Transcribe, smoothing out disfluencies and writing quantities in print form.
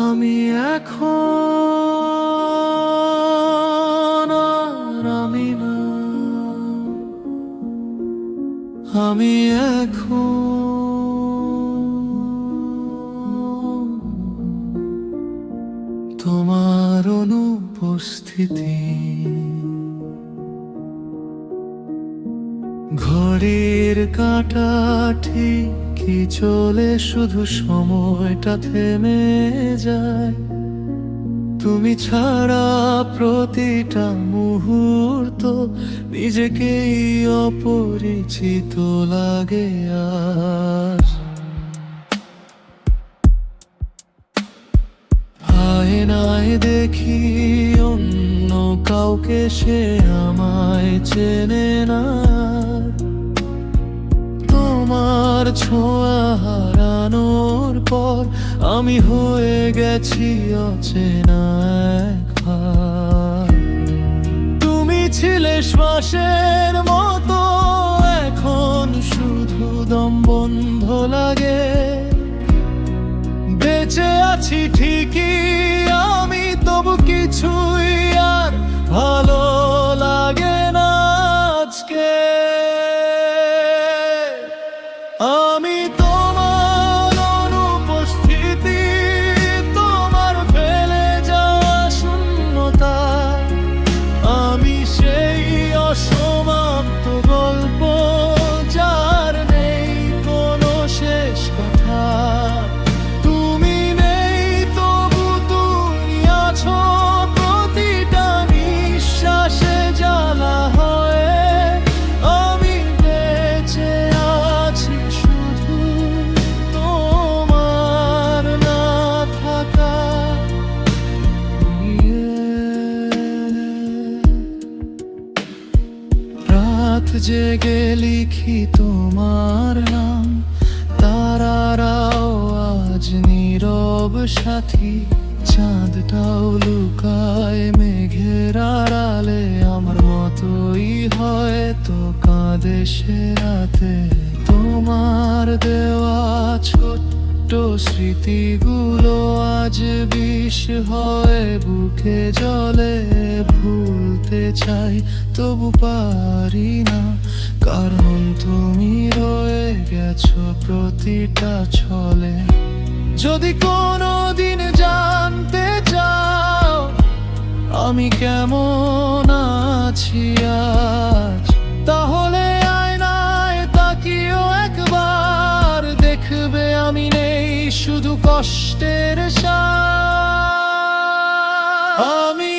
আমি এখন আর আমি না, আমি এখন তোমার অনুপস্থিতি। ঘড়ির কাঁটা ঠিকই চলে, শুধু সময়টা থেমে যায়। তুমি ছাড়া প্রতিটা মুহূর্ত নিজেকেই অপরিচিত লাগে। আর আয়নায় দেখি অন্য কাউকে, সে আমায় চেনে না। তোমার ছোঁয়া হারানোর পর আমি হয়ে গেছি অচেনা একবার। তুমি ছিলে শ্বাসের মতো, এখন শুধু দম বন্ধ লাগে। বেঁচে আছি ঠিকই আমি, তবু কিছুই আর ভালো লাগে না আজকে। আমি তোমার অনুপস্থিতি, তোমার ফেলে যাওয়া শূন্যতা। আমি সেই অসমাপ্ত গল্প, যার নেই কোনো শেষ কথা। তুমি নেই তবু তুমি আছো, প্রতিটা নিঃশ্বাসে জ্বালা হয়ে। আমি বেঁচে আছি শুধু তোমার না থাকা। রাত জেগে লিখি তোমার নাম, তারারাও আজ নীরব সাথী। চাঁদটাও লুকায় মেঘের আড়ালে, আমার মতোই হয়তো কাঁদে সে রাতে। তোমার দেওয়া ছোট্ট স্মৃতিগুলো আজ বিষ হয়ে বুকে জলে। ভুলতে চাই তবু পারি না, কারণ তুমি রয়ে গেছো প্রতিটা ছলে। যদি কোনোদিন জানতে চাও আমি কেমন আছি আজ, তাহলে আয়নায় তাকিও একবার। দেখবে আমি নেই শুধু কষ্টের সাথ। আমি